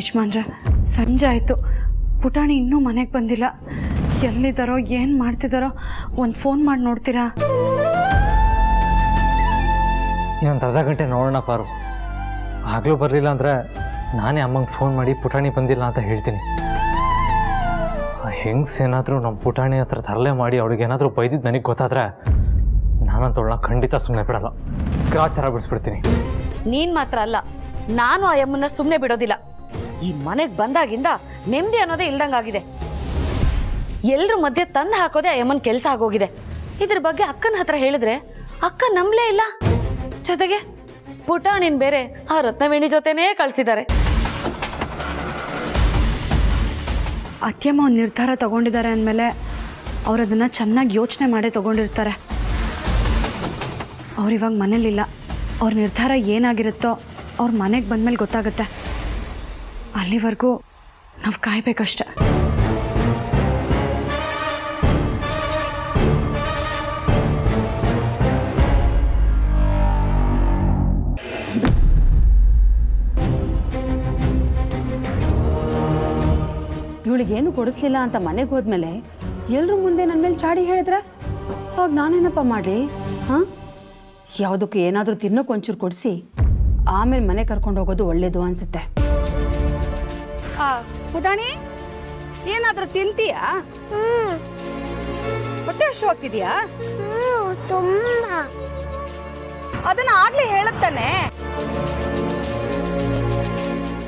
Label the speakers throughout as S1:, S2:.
S1: ಯಜಮಾನ್ರೆ, ಸಂಜೆ ಆಯಿತು, ಪುಟಾಣಿ ಇನ್ನೂ ಮನೆಗೆ ಬಂದಿಲ್ಲ. ಎಲ್ಲಿದ್ದಾರೋ ಏನು ಮಾಡ್ತಿದ್ದಾರೋ ಒಂದು ಫೋನ್ ಮಾಡಿ ನೋಡ್ತೀರಾ?
S2: ಇನ್ನೊಂದು ಅರ್ಧ ಗಂಟೆ ನೋಡೋಣ ಪಾರು. ಆಗಲೂ ಬರಲಿಲ್ಲ ಅಂದರೆ ನಾನೇ ಅಮ್ಮಂಗೆ ಫೋನ್ ಮಾಡಿ ಪುಟಾಣಿ ಬಂದಿಲ್ಲ ಅಂತ ಹೇಳ್ತೀನಿ. ಹೆಂಗ್ಸ್ ಏನಾದರೂ ನಮ್ಮ ಪುಟಾಣಿ ಹತ್ರ ತರಲೆ ಮಾಡಿ ಅವ್ಳಿಗೆ ಏನಾದರೂ ಬೈದಿದ್ದು ನನಗೆ ಗೊತ್ತಾದರೆ ನಾನಂತವಳನ್ನ ಖಂಡಿತ ಸುಮ್ಮನೆ ಬಿಡಲ್ಲ, ಗ್ರಾಚಾರ ಬಿಡಿಸ್ಬಿಡ್ತೀನಿ.
S3: ನೀನು ಮಾತ್ರ ಅಲ್ಲ, ನಾನು ಆ ಯಮ್ಮನ್ನ ಸುಮ್ಮನೆ ಬಿಡೋದಿಲ್ಲ. ಈ ಮನೆಗೆ ಬಂದಾಗಿಂದ ನೆಮ್ಮದಿ ಅನ್ನೋದೇ ಇಲ್ದಂಗಾಗಿದೆ. ಎಲ್ರ ಮಧ್ಯೆ ತಂದು ಹಾಕೋದೆ ಆ ಯಮ್ಮನ ಕೆಲಸ ಆಗೋಗಿದೆ. ಇದ್ರ ಬಗ್ಗೆ ಅಕ್ಕನ ಹತ್ರ ಹೇಳಿದ್ರೆ ಅಕ್ಕ ನಂಬಲೇ ಇಲ್ಲ. ಜೊತೆಗೆ ಪುಟಾಣಿನ್ ಬೇರೆ ಆ ರತ್ನವೇಣಿ ಜೊತೆನೇ ಕಳ್ಸಿದ್ದಾರೆ.
S1: ಅತ್ಯಮ್ಮ ಒಂದು ನಿರ್ಧಾರ ತಗೊಂಡಿದ್ದಾರೆ ಅಂದಮೇಲೆ ಅವ್ರು ಅದನ್ನು ಚೆನ್ನಾಗಿ ಯೋಚನೆ ಮಾಡೇ ತಗೊಂಡಿರ್ತಾರೆ. ಅವ್ರಿವಾಗ ಮನೇಲಿಲ್ಲ. ಅವ್ರ ನಿರ್ಧಾರ ಏನಾಗಿರುತ್ತೋ ಅವ್ರ ಮನೆಗೆ ಬಂದಮೇಲೆ ಗೊತ್ತಾಗುತ್ತೆ. ಅಲ್ಲಿವರೆಗೂ ನಾವು ಕಾಯ್ಬೇಕಷ್ಟೆ.
S4: ಇವಳಿಗೇನು ಕೊಡಿಸ್ಲಿಲ್ಲ ಅಂತ ಮನೆಗೆ ಹೋದ್ಮೇಲೆ ಎಲ್ಲರೂ ಮುಂದೆ ನನ್ನ ಮೇಲೆ ಚಾಡಿ ಹೇಳಿದ್ರೆ ಅವಾಗ ನಾನೇನಪ್ಪ ಮಾಡಲಿ? ಹಾಂ, ಯಾವುದಕ್ಕೂ ಏನಾದರೂ ತಿನ್ನೋಕೆ ಒಂಚೂರು ಕೊಡಿಸಿ ಆಮೇಲೆ ಮನೆ ಕರ್ಕೊಂಡು ಹೋಗೋದು ಒಳ್ಳೇದು ಅನ್ಸುತ್ತೆ. ಪುಟಾಣಿ, ಏನಾದರೂ ತಿಂತೀಯಾ? ಹೊಟ್ಟೆ ಹಸಿವಾಗ್ತಿದ್ಯಾ?
S5: ತುಂಬಾ.
S4: ಅದನ್ನ ಆಗ್ಲೇ ಹೇಳುತ್ತಾನೆ.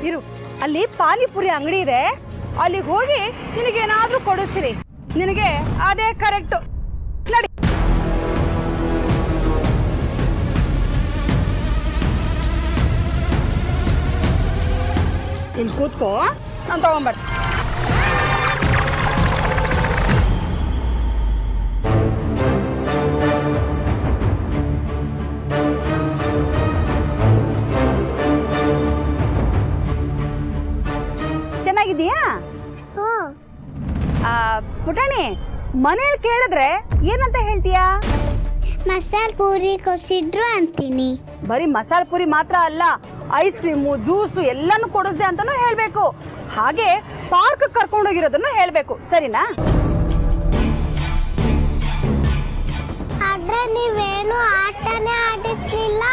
S4: ಇರು, ಅಲ್ಲಿ ಪಾನಿಪುರಿ ಅಂಗಡಿ ಇದೆ, ಅಲ್ಲಿಗೆ ಹೋಗಿ ನಿನಗೇನಾದ್ರೂ ಕೊಡಿಸ್ತೀನಿ. ನಿನಗೆ ಅದೇ ಕರೆಕ್ಟು. ನಡಿ. ಇಲ್ಲಿ ಕೂತ್ಕೋ, ನಾನು ತಗೊಂಡ್ಬರ್ತೀನಿ. ಚೆನ್ನಾಗಿದೀಯಾ? ಪುಟಾಣಿ, ಮನೇಲಿ ಕೇಳಿದ್ರೆ ಏನಂತ ಹೇಳ್ತೀಯಾ?
S5: ಮಸಾಲೆ ಪೂರಿ ಕೊಡ್ಸಿದ್ರು ಅಂತೀನಿ.
S4: ಬರೀ ಮಸಾಲೆ ಪೂರಿ ಮಾತ್ರ ಅಲ್ಲ, ಐಸ್ ಕ್ರೀಮು, ಜ್ಯೂಸು ಎಲ್ಲಾನು ಕೊಡಿಸ್ದೆ ಅಂತಾನು ಹೇಳ್ಬೇಕು. ಹಾಗೆ ಪಾರ್ಕ್ ಕರ್ಕೊಂಡೋಗಿರೋದನ್ನು ಹೇಳ್ಬೇಕು, ಸರಿನಾ?
S5: ಆದ್ರೆ ನೀವೇನು ಆಟನೇ ಆಡಿಸ್ಲಿಲ್ಲ.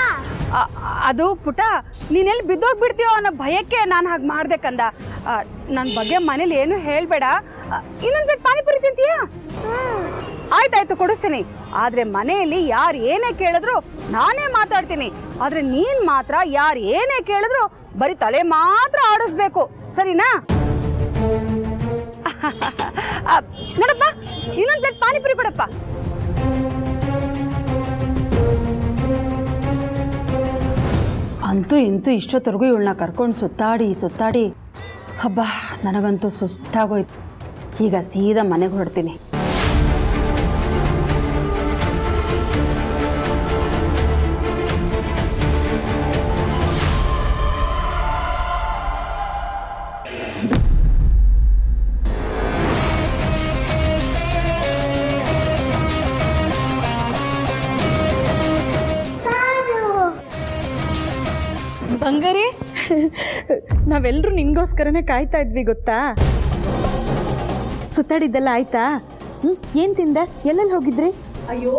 S4: ಅದು ಪುಟ, ನೀನೆಲ್ಲಿ ಬಿದ್ದೋಗ್ಬಿಡ್ತೀಯೋ ಅನ್ನೋ ಭಯಕ್ಕೆ ನಾನು ಹಾಗೆ ಮಾಡ್ದೆ ಕಂದ. ನನ್ನ ಬಗ್ಗೆ ಮನೇಲಿ ಏನು ಹೇಳ್ಬೇಡ. ಇನ್ನೊಂದು ಬಿಟ್ಟು ಪಾನಿಪುರಿ ತಿಂತೀಯಾ? ಆಯ್ತಾಯ್ತು, ಕೊಡಿಸ್ತೀನಿ. ಆದ್ರೆ ಮನೆಯಲ್ಲಿ ಯಾರು ಏನೇ ಕೇಳಿದ್ರು ನಾನೇ ಮಾತಾಡ್ತೀನಿ. ಆದ್ರೆ ನೀನ್ ಮಾತ್ರ ಯಾರು ಏನೇ ಕೇಳಿದ್ರು ಬರೀ ತಲೆ ಮಾತ್ರ ಆಡಿಸ್ಬೇಕು, ಸರಿನಾ? ನೋಡಪ್ಪ, ಇನ್ನೊಂದು ಪ್ಲೇಟ್ ಪಾನಿಪುರಿ ಕೊಡಪ್ಪ. ಅಂತೂ ಇಂತೂ ಇಷ್ಟೊತ್ತರೆಗೂ ಇವಳನ್ನ ಕರ್ಕೊಂಡು ಸುತ್ತಾಡಿ ಹಬ್ಬ, ನನಗಂತೂ ಸುಸ್ತಾಗೋಯ್ತು. ಈಗ ಸೀದಾ ಮನೆಗೆ ಹೊರಡ್ತೀನಿ.
S1: ಬಂಗಾರಿ, ನಾವೆಲ್ಲರೂ ನಿನ್ಗೋಸ್ಕರನೇ ಕಾಯ್ತಾ ಇದ್ವಿ ಗೊತ್ತಾ? ಸುತ್ತಾಡಿದ್ದೆಲ್ಲ ಆಯ್ತಾ? ಏನ್ ತಿಂದೆ? ಎಲ್ಲೆಲ್ಲಿ ಹೋಗಿದ್ರಿ?
S4: ಅಯ್ಯೋ,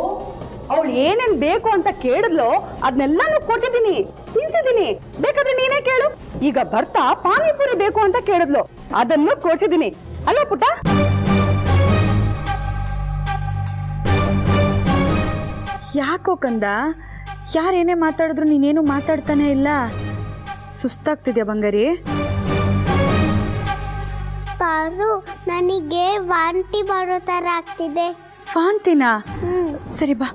S4: ಅವಳು ಏನೇನ್ ಬೇಕು ಅಂತ ಕೇಳಿದ್ಲೋ ಅದನ್ನೆಲ್ಲಾನು ಕೊಡ್ಸಿದ್ದೀನಿ, ತಿನ್ಸಿದ್ದೀನಿ. ಬೇಕಾದ್ರೆ ನೀನೇ ಕೇಳು. ಈಗ ಬರ್ತಾ ಪಾನಿಪುರಿ ಬೇಕು ಅಂತ ಕೇಳಿದ್ಲು, ಅದನ್ನು ಕೊಡ್ಸಿದ್ದೀನಿ. ಅಲ್ವಾ ಪುಟ್ಟ?
S1: ಯಾಕೋ ಕಂದ, ಯಾರೇನೇ ಮಾತಾಡಿದ್ರು ನೀನೇನು ಮಾತಾಡ್ತಾನೆ ಇಲ್ಲ. ಸುಸ್ತಾಗ್ತಿದ್ಯಾ ಬಂಗಾರಿ?
S5: ಪಾರು, ನನಗೆ ವಾಂತಿ ಬರೋ ತರ ಆಗ್ತಿದೆ.
S1: ವಾಂತಿನಾ? ಸರಿ ಬಾ.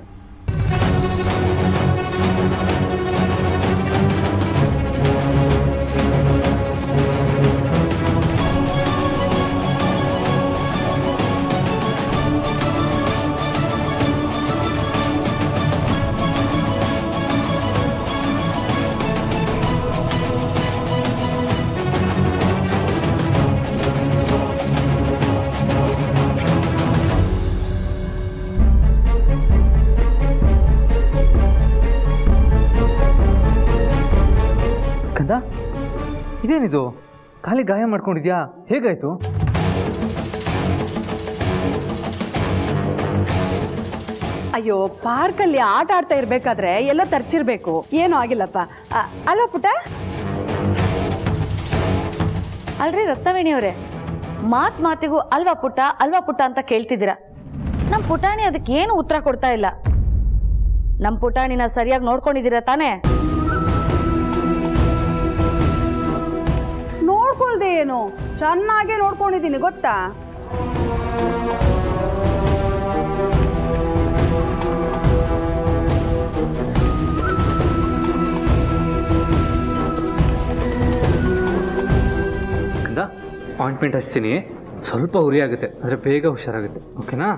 S2: ಕಂದ, ಇದೇನಿದು? ಖಾಲಿ ಗಾಯ ಮಾಡ್ಕೊಂಡಿದ್ಯಾ? ಹೇಗಾಯ್ತು?
S4: ಅಯ್ಯೋ, ಪಾರ್ಕಲ್ಲಿ ಆಟ ಆಡ್ತಾ ಇರ್ಬೇಕಾದ್ರೆ ಎಲ್ಲ ತರ್ಚಿರ್ಬೇಕು. ಏನೂ ಆಗಿಲ್ಲಪ್ಪ. ಅಲ್ವಾ ಪುಟ್ಟ?
S3: ಅಲ್ರಿ ರತ್ನವೇಣಿಯವರೇ, ಮಾತಿಗೂ ಅಲ್ವಾ ಪುಟ್ಟ ಅಂತ ಕೇಳ್ತಿದ್ದೀರಾ. ನಮ್ಮ ಪುಟಾಣಿ ಅದಕ್ಕೆ ಏನು ಉತ್ತರ ಕೊಡ್ತಾ ಇಲ್ಲ. ನಮ್ಮ ಪುಟಾಣಿನ ಸರಿಯಾಗಿ ನೋಡ್ಕೊಂಡಿದ್ದೀರಾ ತಾನೇ?
S4: ನೋಡ್ಕೊಳ್ದೆ ಏನು, ಚೆನ್ನಾಗೇ ನೋಡ್ಕೊಂಡಿದ್ದೀನಿ ಗೊತ್ತಾ.
S2: ಕಂದ, ಆಯಿಂಟ್ಮೆಂಟ್ ಹಚ್ತೀನಿ. ಸ್ವಲ್ಪ ಉರಿ ಆಗುತ್ತೆ, ಆದರೆ ಬೇಗ ಹುಷಾರಾಗುತ್ತೆ. ಓಕೆನಾ?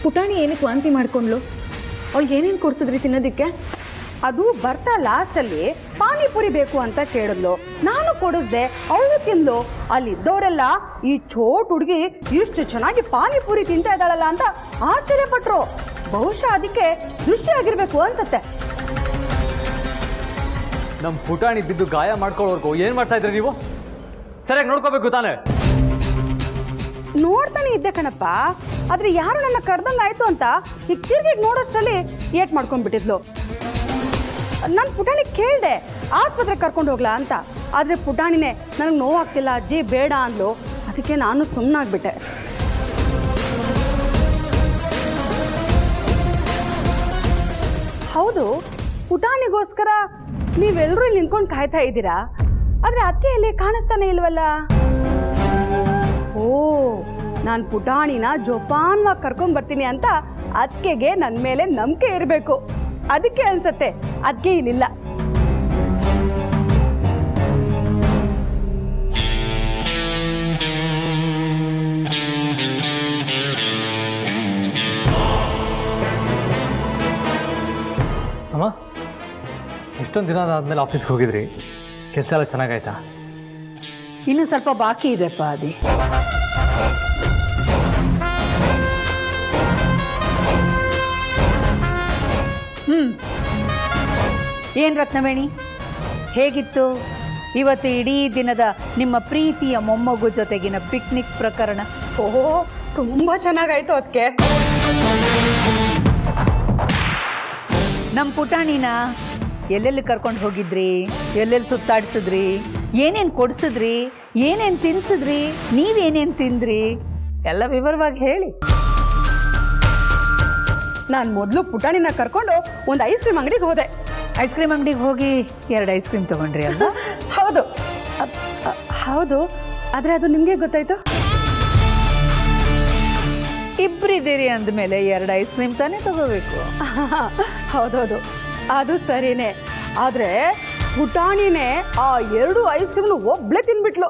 S1: ಪುಟಾಣಿ ಏನಕ್ಕೆ ವಾಂತಿ ಮಾಡ್ಕೊಂಡ್ಲು? ಅವಳಿಗೆ ಏನೇನು ಕೊಡ್ಸಿದ್ರಿ ತಿನ್ನೋದಕ್ಕೆ?
S4: ಅದು ಬರ್ತಾ ಲಾಸ್ಟಲ್ಲಿ ಪಾನಿಪುರಿ ಬೇಕು ಅಂತ ಕೇಳಿದ್ಲು. ನಾನು ಕೊಡಿಸ್ದೆ, ಅವಳು ತಿಂದ್ಲು. ಅಲ್ಲಿದ್ದವರೆಲ್ಲ ಈ ಚೋಟ್ ಹುಡುಗಿ ಇಷ್ಟು ಚೆನ್ನಾಗಿ ಪಾನಿಪುರಿ ತಿಂತಾ ಇದ್ದಾಳಲ್ಲ ಅಂತ ಆಶ್ಚರ್ಯಪಟ್ರು. ಬಹುಶಃ ಅದಕ್ಕೆ ದೃಷ್ಟಿ ಆಗಿರ್ಬೇಕು ಅನ್ಸತ್ತೆ.
S2: ನಮ್ಮ ಪುಟಾಣಿ ಬಿದ್ದು ಗಾಯ ಮಾಡ್ಕೊಳ್ಳೋರ್ಗು ಏನು ಮಾಡ್ತಾ ಇದ್ರಿ ನೀವು? ಸರಿಯಾಗಿ ನೋಡ್ಕೋಬೇಕು ತಾನೇ?
S4: ನೋಡ್ತಾನೆ ಇದ್ದೆ ಕಣಪ್ಪ, ಆದ್ರೆ ಯಾರು ನನ್ನ ಕರ್ದಂಗಾಯ್ತು ಅಂತ ಈಗ ತಿರ್ಗಿ ನೋಡೋಷ್ಟರಲ್ಲಿ ಏಟ್ ಮಾಡ್ಕೊಂಡ್ಬಿಟ್ಟಿದ್ಲು. ನಾನು ಪುಟಾಣಿ ಕೇಳಿದೆ ಆಸ್ಪತ್ರೆಗೆ ಕರ್ಕೊಂಡು ಹೋಗ್ಲಾ ಅಂತ. ಆದ್ರೆ ಪುಟಾಣಿನೇ ನನಗೆ ನೋವಾಗ್ತಿಲ್ಲ ಅಜ್ಜಿ ಬೇಡ ಅಂದ್ಲು. ಅದಕ್ಕೆ ನಾನು ಸುಮ್ಮನಾಗ್ಬಿಟ್ಟೆ. ಹೌದು, ಪುಟಾಣಿಗೋಸ್ಕರ ನೀವೆಲ್ಲರೂ ಇಲ್ಲಿ ನಿಂತ್ಕೊಂಡು ಕಾಯ್ತಾ ಇದ್ದೀರಾ, ಆದ್ರೆ ಅತ್ತೆಯಲ್ಲಿ ಕಾಣಿಸ್ತಾನೆ ಇಲ್ವಲ್ಲ? ಓ, ನಾನು ಪುಟಾಣಿನ ಜೋಪಾನ್ವಾಗಿ ಕರ್ಕೊಂಡ್ ಬರ್ತೀನಿ ಅಂತ ಅತ್ತಿಗೆಗೆ ನನ್ನ ಮೇಲೆ ನಂಬಿಕೆ ಇರಬೇಕು. ಅದಕ್ಕೆ ಅನ್ಸತ್ತೆ ಅದ್ಕೆ ಇಲ್ಲಿಲ್ಲ.
S2: ಅಮ್ಮ, ಇಷ್ಟೊಂದು ದಿನ ಆದಮೇಲೆ ಆಫೀಸ್ಗೆ ಹೋಗಿದ್ರಿ, ಕೆಲಸ ಎಲ್ಲ ಚೆನ್ನಾಗಾಯ್ತಾ?
S4: ಇನ್ನು ಸ್ವಲ್ಪ ಬಾಕಿ ಇದೆಪ್ಪ ಅದಿ.
S6: ಏನು ರತ್ನವೇಣಿ, ಹೇಗಿತ್ತು ಇವತ್ತು ಇಡೀ ದಿನದ ನಿಮ್ಮ ಪ್ರೀತಿಯ ಮೊಮ್ಮಗು ಜೊತೆಗಿನ ಪಿಕ್ನಿಕ್ ಪ್ರಕರಣ?
S4: ಓಹೋ, ತುಂಬಾ ಚೆನ್ನಾಗಾಯ್ತು ಅದಕ್ಕೆ.
S6: ನಮ್ಮ ಪುಟಾಣಿನ ಎಲ್ಲೆಲ್ಲಿ ಕರ್ಕೊಂಡು ಹೋಗಿದ್ರಿ, ಎಲ್ಲೆಲ್ಲಿ ಸುತ್ತಾಡಿಸಿದ್ರಿ, ಏನೇನು ಕೊಡಿಸಿದ್ರಿ, ಏನೇನು ತಿನ್ಸಿದ್ರಿ, ನೀವೇನೇನು ತಿಂದ್ರಿ ಎಲ್ಲ ವಿವರವಾಗಿ ಹೇಳಿ.
S4: ನಾನು ಮೊದಲು ಪುಟಾಣಿನ ಕರ್ಕೊಂಡು ಒಂದು ಐಸ್ ಕ್ರೀಮ್ ಅಂಗಡಿಗೆ ಹೋದೆ.
S6: ಐಸ್ ಕ್ರೀಮ್ ಅಂಗಡಿಗೆ ಹೋಗಿ 2 ಐಸ್ ಕ್ರೀಮ್ ತೊಗೊಂಡ್ರಿ ಅಲ್ವಾ?
S4: ಹೌದು ಹೌದು, ಆದರೆ ಅದು ನಿಮಗೆ ಗೊತ್ತಾಯ್ತು?
S6: ಇಬ್ಬರಿದ್ದೀರಿ ಅಂದಮೇಲೆ 2 ಐಸ್ ಕ್ರೀಮ್ ತಾನೇ ತಗೋಬೇಕು.
S4: ಹೌದೌದು, ಅದು ಸರಿನೇ. ಆದರೆ ಪುಟಾಣಿನೇ ಆ 2 ಐಸ್ ಕ್ರೀಮ್ನು ಒಬ್ಳೆ ತಿನ್ಬಿಟ್ಲು.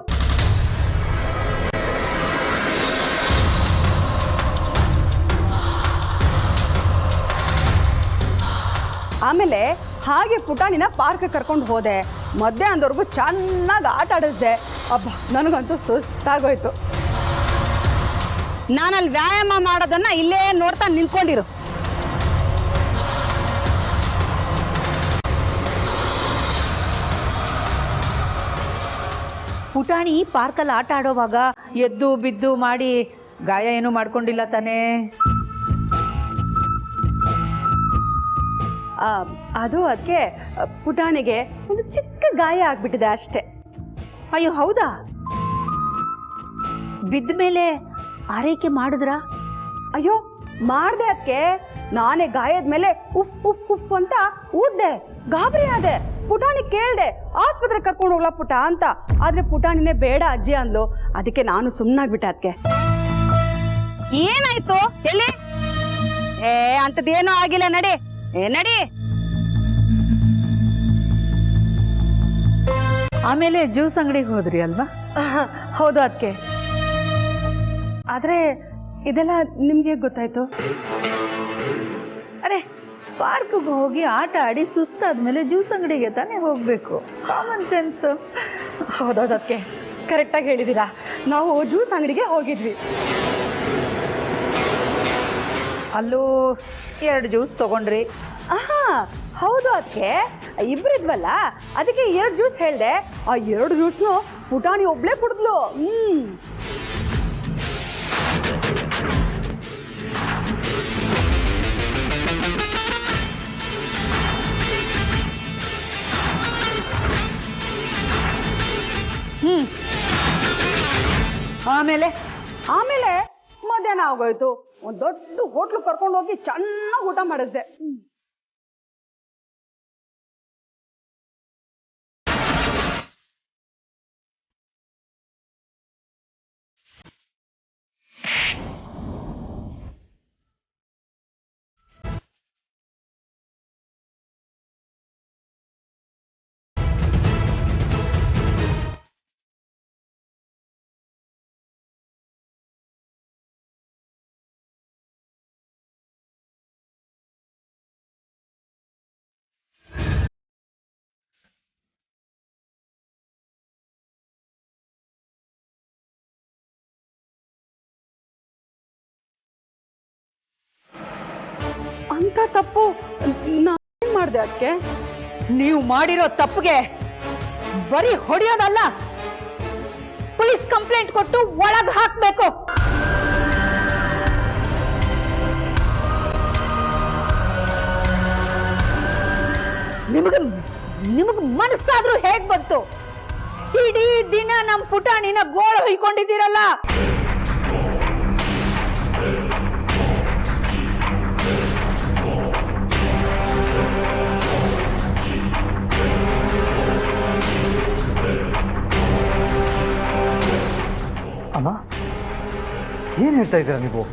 S4: ಆಮೇಲೆ ಹಾಗೆ ಪುಟಾಣಿನ ಪಾರ್ಕ್ ಕರ್ಕೊಂಡು ಹೋದೆ. ಮಧ್ಯಾಹ್ನದವರೆಗೂ ಚೆನ್ನಾಗಿ ಆಟ ಆಡಿಸ್ದೆ. ಅಬ್ಬ, ನನಗಂತೂ ಸುಸ್ತಾಗೋಯ್ತು. ನಾನಲ್ಲಿ ವ್ಯಾಯಾಮ ಮಾಡೋದನ್ನ ಇಲ್ಲೇ ನೋಡ್ತಾ ನಿಂತ್ಕೊಂಡಿರು.
S6: ಪುಟಾಣಿ ಪಾರ್ಕಲ್ಲಿ ಆಟ ಆಡೋವಾಗ ಎದ್ದು ಬಿದ್ದು ಮಾಡಿ ಗಾಯ ಏನೂ ಮಾಡ್ಕೊಂಡಿಲ್ಲ ತಾನೇ?
S4: ಅದು ಅದಕ್ಕೆ ಪುಟಾಣಿಗೆ ಒಂದು ಚಿಕ್ಕ ಗಾಯ ಆಗ್ಬಿಟ್ಟಿದೆ ಅಷ್ಟೇ.
S6: ಅಯ್ಯೋ ಹೌದಾ? ಬಿದ್ದ ಮೇಲೆ ಆರೈಕೆ ಮಾಡಿದ್ರಾ?
S4: ಅಯ್ಯೋ ಮಾಡ್ದೆ ಅದಕ್ಕೆ. ನಾನೇ ಗಾಯದ ಮೇಲೆ ಉಫ್ ಉಫ್ ಉಫ್ ಅಂತ ಊದ್ದೆ. ಗಾಬರಿ ಆದೆ. ಪುಟಾಣಿ ಕೇಳ್ದೆ ಆಸ್ಪತ್ರೆ ಕರ್ಕೊಂಡು ಹೋಗ್ಲಾ ಪುಟ ಅಂತ. ಆದ್ರೆ ಪುಟಾಣಿನೇ ಬೇಡ ಅಜ್ಜಿ ಅಂದ್ಲು. ಅದಕ್ಕೆ ನಾನು ಸುಮ್ಮನಾಗ್ಬಿಟ್ಟೆ ಅದಕ್ಕೆ. ಏನಾಯ್ತು ಎಲ್ಲಿ? ಅಂತದೇನೂ ಆಗಿಲ್ಲ, ನಡಿ ನಡಿ.
S6: ಆಮೇಲೆ ಜ್ಯೂಸ್ ಅಂಗಡಿಗೆ ಹೋದ್ರಿ ಅಲ್ವಾ?
S4: ಹೌದು ಅದಕ್ಕೆ. ಆದರೆ ಇದೆಲ್ಲ ನಿಮಗೆ ಗೊತ್ತಾಯ್ತು?
S6: ಅರೆ, ಪಾರ್ಕ್ಗೆ ಹೋಗಿ ಆಟ ಆಡಿ ಸುಸ್ತಾದ್ಮೇಲೆ ಜ್ಯೂಸ್ ಅಂಗಡಿಗೆ ತಾನೇ ಹೋಗಬೇಕು. Common sense.
S4: ಹೌದೌದಕ್ಕೆ ಕರೆಕ್ಟಾಗಿ ಹೇಳಿದ್ದೀರಾ. ನಾವು ಜ್ಯೂಸ್ ಅಂಗಡಿಗೆ ಹೋಗಿದ್ವಿ.
S6: ಅಲ್ಲೂ 2 ಜ್ಯೂಸ್ ತಗೊಂಡ್ರಿ.
S4: ಆಹಾ, ಹೌದು ಅದಕ್ಕೆ ಇಬ್ಬರಿದ್ವಲ್ಲ, ಅದಕ್ಕೆ 2 ಜ್ಯೂಸ್ ಹೇಳಿದೆ. ಆ 2 ಜ್ಯೂಸ್ನು ಪುಟಾಣಿ ಒಬ್ಳೇ ಕುಡಿದ್ಲು.
S6: ಆಮೇಲೆ
S4: ಆಮೇಲೆ ಮಧ್ಯಾಹ್ನ ಆಗೋಯ್ತು. ಒಂದು ದೊಡ್ಡ ಹೋಟ್ಲು ಕರ್ಕೊಂಡು ಹೋಗಿ ಚೆನ್ನಾಗಿ ಊಟ ಮಾಡಿದ್ದೆ. ಅಂತ ತಪ್ಪು ನಾನು ಮಾಡಿದೆ ಅದಕ್ಕೆ.
S6: ನೀವು ಮಾಡಿರೋ ತಪ್ಪಿಗೆ ಬರೀ ಹೊಡೆಯೋದಲ್ಲ, ಪೊಲೀಸ್ ಕಂಪ್ಲೇಂಟ್ ಕೊಟ್ಟು ಒಳಗ್ ಹಾಕ್ಬೇಕು. ನಿಮಗ್ ಮನಸ್ಸಾದ್ರೂ ಹೇಗ್ ಬಂತು? ಇಡೀ ದಿನ ನಮ್ ಪುಟಾಣಿನ ಗೋಳು ಹೊಯ್ಕೊಂಡಿದ್ದೀರಲ್ಲ.
S2: ಅಮ್ಮ, ಏನ್ ಹೇಳ್ತಾ ಇದ್ದೀರಾ ನೀವು?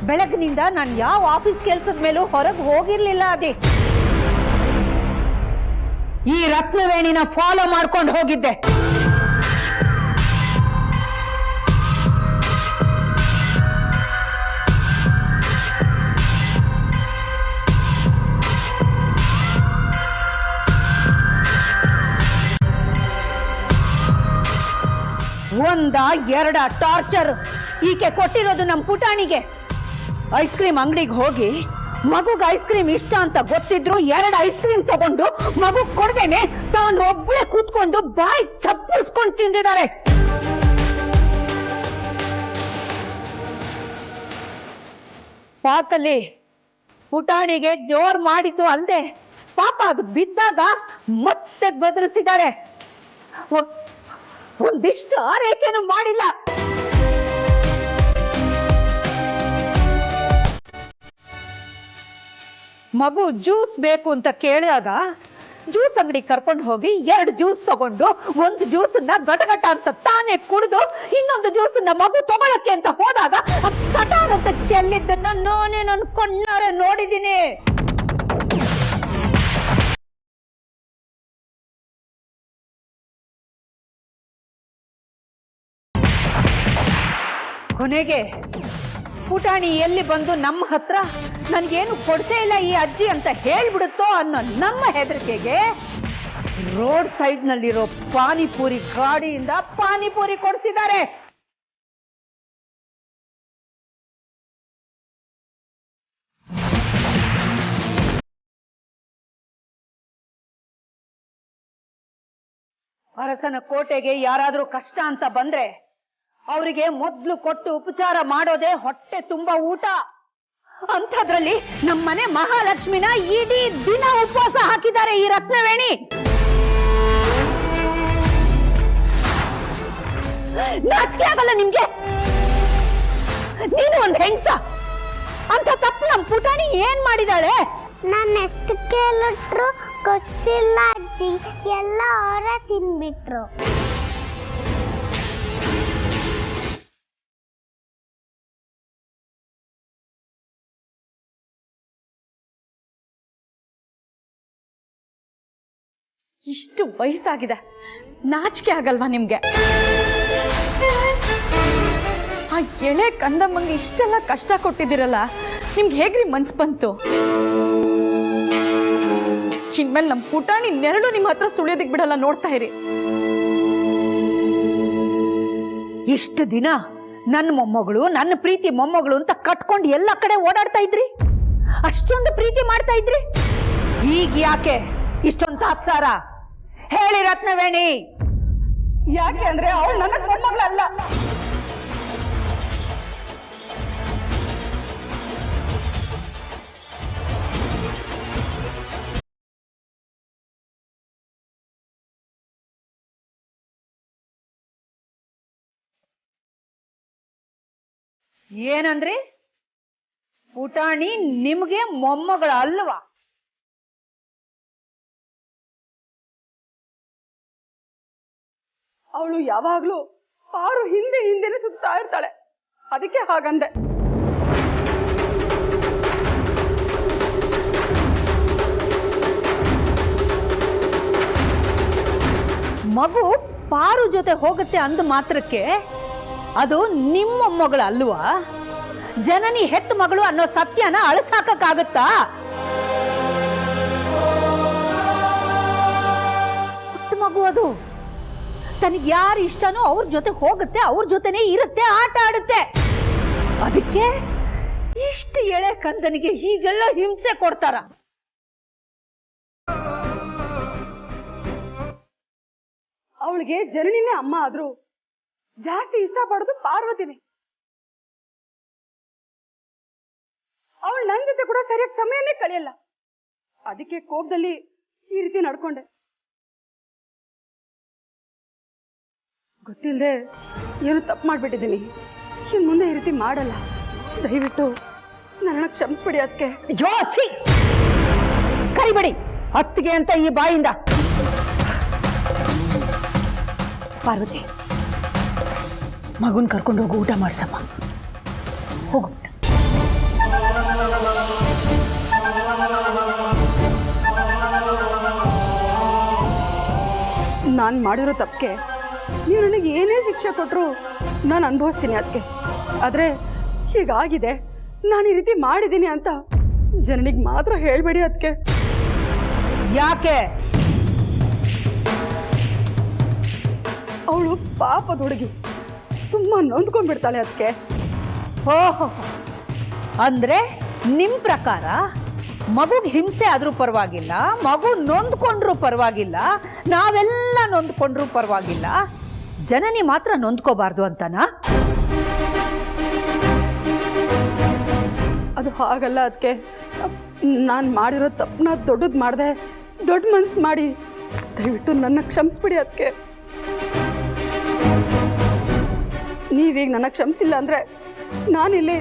S6: ಬೆಳಗ್ಗಿನಿಂದ ನಾನು ಯಾವ ಆಫೀಸ್ ಕೆಲ್ಸದ ಮೇಲೂ ಹೊರಗೆ ಹೋಗಿರ್ಲಿಲ್ಲ. ಅದೇ ಈ ರತ್ನವೇಣಿನ ಫಾಲೋ ಮಾಡ್ಕೊಂಡು ಹೋಗಿದ್ದೆ. ಒಂದ 2 ಟಾರ್ಚರ್ ಈಕೆ ಕೊಟ್ಟಿರೋದು ನಮ್ ಪುಟಾಣಿಗೆ. ಐಸ್ ಕ್ರೀಮ್ ಅಂಗಡಿಗೆ ಹೋಗಿ ಮಗುಗ್ ಐಸ್ ಕ್ರೀಮ್ ಇಷ್ಟ ಅಂತ ಗೊತ್ತಿದ್ರು 2 ಐಸ್ ಕ್ರೀಮ್ ತಗೊಂಡು ಮಗು ಕೊಡ್ದೇನೆ ತಾನು ಒಬ್ಬಳೆ ಕೂತ್ಕೊಂಡು ಬಾಯಿ ಚಪ್ಪರಿಸ್ಕೊಂಡು ತಿಂದಿದ್ದಾರೆ. ಪಾತಲ್ಲಿ ಪುಟಾಣಿಗೆ ಜೋರ್ ಮಾಡಿದ್ದು ಅಲ್ದೆ ಪಾಪ ಅದು ಬಿದ್ದಾಗ ಮತ್ತೆ ಬದರಿಸಿದ್ದಾರೆ. ಒಂದಿಷ್ಟು ಆರೈಕೆನೂ ಮಾಡಿಲ್ಲ. ಮಗು ಜ್ಯೂಸ್ ಬೇಕು ಅಂತ ಕೇಳಿದಾಗ ಜ್ಯೂಸ್ ಅಂಗಡಿ ಕರ್ಕೊಂಡು ಹೋಗಿ 2 ಜ್ಯೂಸ್ ತಗೊಂಡು ಒಂದು ಜ್ಯೂಸನ್ನ ಗಟಗಟ ಅಂತ ತಾನೇ ಕುಡಿದು ಇನ್ನೊಂದು ಜ್ಯೂಸನ್ನ ಮಗು ತಗೊಳಕ್ಕೆ ಅಂತ ಹೋದಾಗ ಕಟಾರ್ ಅಂತ ಚೆಲ್ಲಿದ್ದನ್ನ ನಾನೇ ನನ್ನ ಕಣ್ಣಾರೆ ನೋಡಿದ್ದೀನಿ. ಕೊನೆಗೆ ಪುಟಾಣಿ ಎಲ್ಲಿ ಬಂದು ನಮ್ಮ ಹತ್ರ ನನ್ಗೇನು ಕೊಡ್ತೇ ಇಲ್ಲ ಈ ಅಜ್ಜಿ ಅಂತ ಹೇಳ್ಬಿಡುತ್ತೋ ಅನ್ನೋ ನಮ್ಮ ಹೆದರಿಕೆಗೆ ರೋಡ್ ಸೈಡ್ ನಲ್ಲಿರೋ ಪಾನಿಪುರಿ ಗಾಡಿಯಿಂದ ಪಾನಿಪುರಿ ಕೊಡ್ತಿದ್ದಾರೆ. ಅರಸನ ಕೋಟೆಗೆ ಯಾರಾದ್ರೂ ಕಷ್ಟ ಅಂತ ಬಂದ್ರೆ ಅವರಿಗೆ ಮೊದ್ಲು ಕೊಟ್ಟು ಉಪಚಾರ ಮಾಡೋದೇ ಹೊಟ್ಟೆ ತುಂಬಾ ಊಟ. ಅಂಥದ್ರಲ್ಲಿ ನಮ್ಮನೆ ಮಹಾಲಕ್ಷ್ಮಿನ ಇಡೀ ದಿನ ಉಪವಾಸ ಹಾಕಿದ್ದಾರೆ ಈ ರತ್ನವೇಣಿ. ನಾಚಿಕೆ ಆಗಲ್ಲ ನಿಮ್ಗೆ? ನೀನು ಒಂದ್ ಹೆಂಗ್ಸ, ಅಂತ ತಪ್ಪು ನಮ್ ಪುಟಾಣಿ ಏನ್ ಮಾಡಿದಾಳೆ?
S5: ನಾನು ಎಷ್ಟು ಕೇಳಿಟ್ರು ಗೊತ್ತಿಲ್ಲ ಅಜ್ಜಿ, ಎಲ್ಲ ಅವರ ತಿನ್ಬಿಟ್ರು.
S1: ಇಷ್ಟು ವಯಸ್ಸಾಗಿದೆ, ನಾಚಿಕೆ ಆಗಲ್ವಾ ನಿಮ್ಗೆ? ಆ ಎಳೆ ಕಂದಮ್ಮಂಗೆ ಇಷ್ಟೆಲ್ಲ ಕಷ್ಟ ಕೊಟ್ಟಿದ್ದೀರಲ್ಲ, ನಿಮ್ಗೆ ಹೇಗ್ರಿ ಮನ್ಸು ಬಂತು? ಇನ್ಮೇಲೆ ನಮ್ಮ ಪುಟಾಣಿ ನೆರಳು ನಿಮ್ಮ ಹತ್ರ ಸುಳಿಯೋದಿಕ್ ಬಿಡಲ್ಲ, ನೋಡ್ತಾ ಇರಿ.
S6: ಇಷ್ಟು ದಿನ ನನ್ನ ಮೊಮ್ಮಗಳು, ನನ್ನ ಪ್ರೀತಿ ಮೊಮ್ಮಗಳು ಅಂತ ಕಟ್ಕೊಂಡು ಎಲ್ಲ ಕಡೆ ಓಡಾಡ್ತಾ ಇದ್ರಿ, ಅಷ್ಟೊಂದು ಪ್ರೀತಿ ಮಾಡ್ತಾ ಇದ್ರಿ. ಈಗ ಯಾಕೆ ಇಷ್ಟೊಂದು ತಾತ್ಸಾರ? ಹೇಳಿ ರತ್ನವೇಣಿ.
S4: ಯಾಕೆ ಅಂದ್ರೆ ಅವಳು ನನ್ನ ಮೊಮ್ಮಗಳಲ್ಲ.
S6: ಏನಂದ್ರಿ? ಪುಟಾಣಿ ನಿಮ್ಗೆ ಮೊಮ್ಮಗಳ ಅಲ್ವಾ?
S4: ಅವಳು ಯಾವಾಗ್ಲೂ ಪಾರು ಹಿಂದೆನೆ ಸುತ್ತಾ ಇರ್ತಾಳೆ, ಅದಕ್ಕೆ ಹಾಗಂದೆ.
S6: ಮಗು ಪಾರು ಜೊತೆ ಹೋಗುತ್ತೆ ಅಂದ ಮಾತ್ರಕ್ಕೆ ಅದು ನಿಮ್ಮ ಮೊಮ್ಮಗಳ ಅಲ್ವಾ? ಜನನಿ ಹೆತ್ತ ಮಗಳು ಅನ್ನೋ ಸತ್ಯನ ಅಳಸಾಕಾಗತ್ತಾ? ಪುಟ್ಟ ಮಗು ಅದು. ತನಗೆ ಯಾರು ಇಷ್ಟನೋ ಅವ್ರ ಜೊತೆ ಹೋಗುತ್ತೆ, ಅವ್ರ ಜೊತೆನೆ ಇರುತ್ತೆ, ಆಟ ಆಡುತ್ತೆ. ಅದಕ್ಕೆ ಇಷ್ಟು ಎಳೆ ಕಂದನಿಗೆ ಹೀಗೆಲ್ಲ ಹಿಂಸೆ ಕೊಡ್ತಾರ?
S4: ಅವಳಿಗೆ ಜನನಿನೇ ಅಮ್ಮ ಆದ್ರೂ ಜಾಸ್ತಿ ಇಷ್ಟಪಡೋದು ಪಾರ್ವತಿನಿ. ಅವಳು ನನ್ನ ಜೊತೆ ಕೂಡ ಸರಿಯಾಗಿ ಸಮಯನೇ ಕಳೆಯಲ್ಲ, ಅದಕ್ಕೆ ಕೋಪದಲ್ಲಿ ಈ ರೀತಿ ನಡ್ಕೊಂಡೆ. ಗೊತ್ತಿಲ್ಲದೆ ಏನು ತಪ್ಪು ಮಾಡ್ಬಿಟ್ಟಿದ್ದೀನಿ. ಇನ್ ಮುಂದೆ ಈ ರೀತಿ ಮಾಡಲ್ಲ. ದಯವಿಟ್ಟು ನನ್ನ ಕ್ಷಮಿಸ್ಬಿಡಿ. ಅದಕ್ಕೆ
S6: ಜೋಚಿ ಕರಿಬೇಡಿ ಅತ್ತಿಗೆ ಅಂತ ಈ ಬಾಯಿಂದ. ಪಾರ್ವತಿ, ಮಗುನ್ ಕರ್ಕೊಂಡು ಹೋಗು, ಊಟ ಮಾಡ್ಸಮ್ಮ. ಹೋಗು.
S4: ನಾನು ಮಾಡಿರೋ ತಪ್ಪಿಗೆ ನೀವು ನನಗೆ ಏನೇ ಶಿಕ್ಷೆ ಕೊಟ್ಟರು ನಾನು ಅನುಭವಿಸ್ತೀನಿ. ಅದಕ್ಕೆ ಆದರೆ ಹೀಗಾಗಿದೆ, ನಾನು ಈ ರೀತಿ ಮಾಡಿದ್ದೀನಿ ಅಂತ ಜನನಿಗೆ ಮಾತ್ರ ಹೇಳಬೇಡಿ. ಅದಕ್ಕೆ
S6: ಯಾಕೆ?
S4: ಅವಳು ಪಾಪದ ಹುಡುಗಿ, ತುಂಬ ನೊಂದ್ಕೊಂಡ್ಬಿಡ್ತಾಳೆ. ಅದಕ್ಕೆ
S6: ಓಹೋ, ಅಂದ್ರೆ ನಿಮ್ ಪ್ರಕಾರ ಮಗುಗೆ ಹಿಂಸೆ ಆದ್ರೂ ಪರವಾಗಿಲ್ಲ, ಮಗು ನೊಂದ್ಕೊಂಡ್ರೂ ಪರವಾಗಿಲ್ಲ, ನಾವೆಲ್ಲ ನೊಂದ್ಕೊಂಡ್ರೂ ಪರವಾಗಿಲ್ಲ, ಜನನಿ ಮಾತ್ರ ನೊಂದ್ಕೋಬಾರ್ದು ಅಂತನಾ?
S4: ಅದು ಹಾಗಲ್ಲ. ಅದಕ್ಕೆ ನಾನು ಮಾಡಿರೋ ತಪ್ಪನ್ನ ದೊಡ್ಡದು ಮಾಡಿದೆ, ದೊಡ್ಡ ಮನ್ಸು ಮಾಡಿ ದಯವಿಟ್ಟು ನನ್ನ ಕ್ಷಮಿಸ್ಬಿಡಿ. ಅದಕ್ಕೆ ನೀವೀಗ ನನ್ನ ಕ್ಷಮಿಸಿಲ್ಲ ಅಂದರೆ ನಾನಿಲ್ಲಿ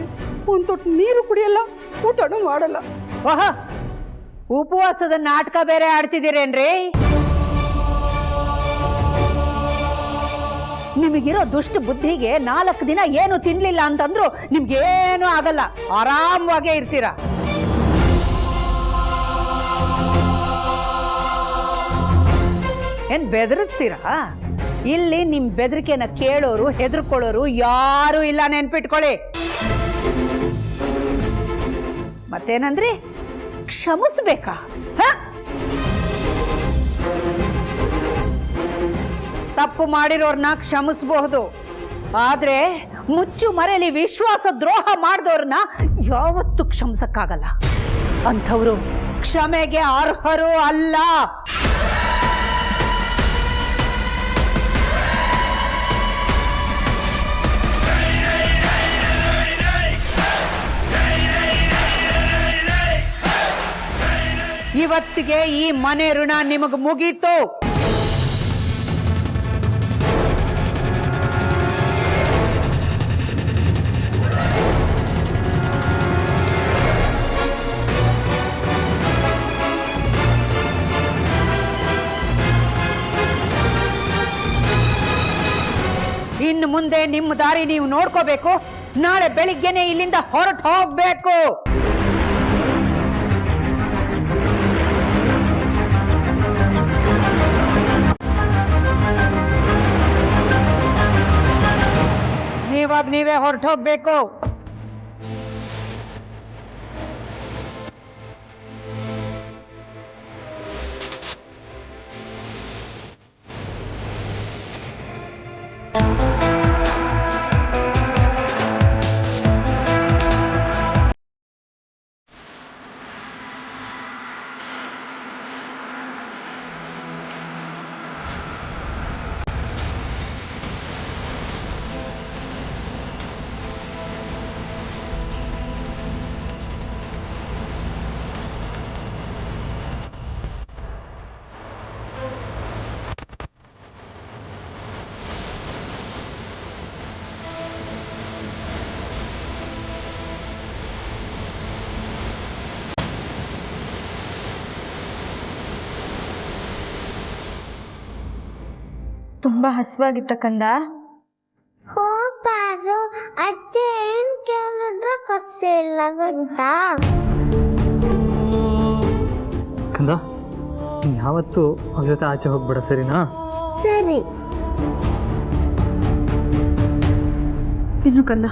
S4: ಒಂದು ತೊಟ್ಟು ನೀರು ಕುಡಿಯಲ್ಲ, ಊಟನೂ ಮಾಡಲ್ಲ.
S6: ಓಹ, ಉಪವಾಸದ ನಾಟಕ ಬೇರೆ ಆಡ್ತಿದ್ದೀರೇನ್ರಿ? ನಿಮಗಿರೋ ದುಷ್ಟ ಬುದ್ಧಿಗೆ 4 ದಿನ ಏನು ತಿನ್ಲಿಲ್ಲ ಅಂತಂದ್ರು ನಿಮ್ಗೇನು ಆಗಲ್ಲ, ಆರಾಮವಾಗೇ ಇರ್ತೀರ. ಏನ್ ಬೆದರಿಸ್ತೀರಾ? ಇಲ್ಲಿ ನಿಮ್ ಬೆದರಿಕೆನ ಕೇಳೋರು, ಹೆದರ್ಕೊಳ್ಳೋರು ಯಾರು ಇಲ್ಲ, ನೆನ್ಪಿಟ್ಕೊಳ್ಳಿ. ಮತ್ತೇನಂದ್ರಿ? ಕ್ಷಮಿಸ್ಬೇಕಾ? ತಪ್ಪು ಮಾಡಿರೋರ್ನ ಕ್ಷಮಿಸಬಹುದು, ಆದ್ರೆ ಮುಚ್ಚು ಮರೆಯಲ್ಲಿ ವಿಶ್ವಾಸ ದ್ರೋಹ ಮಾಡಿದವ್ರನ್ನ ಯಾವತ್ತೂ ಕ್ಷಮಿಸಕ್ಕಾಗಲ್ಲ. ಅಂಥವ್ರು ಕ್ಷಮೆಗೆ ಅರ್ಹರು ಅಲ್ಲ. ಇವತ್ತಿಗೆ ಈ ಮನೆ ಋಣ ನಿಮಗ್ ಮುಗೀತು. ಇನ್ನು ಮುಂದೆ ನಿಮ್ಮ ದಾರಿ ನೀವು ನೋಡ್ಕೋಬೇಕು. ನಾಳೆ ಬೆಳಿಗ್ಗೆನೆ ಇಲ್ಲಿಂದ ಹೊರಟು ಹೋಗ್ಬೇಕು. ನೀವೇ ಹೊರಟೋಗ್ಬೇಕು.
S1: ತುಂಬ ಹಸುವಾಗಿತ್ತ ಕಂದ.
S5: ಹೋಗ್ಬಾರು, ಅಜ್ಜಿ ಏನ್ ಕೇಳಿದ್ರೆ ಕೊಡ್ಸಿಲ್ಲ ಗೊತ್ತಾ?
S2: ಕಂದ ಯಾವತ್ತು ಅವ್ರ ಜೊತೆ ಆಚೆ ಹೋಗ್ಬೇಡ, ಸರಿನಾ?
S5: ಸರಿ.
S1: ತಿನ್ನು ಕಂದ.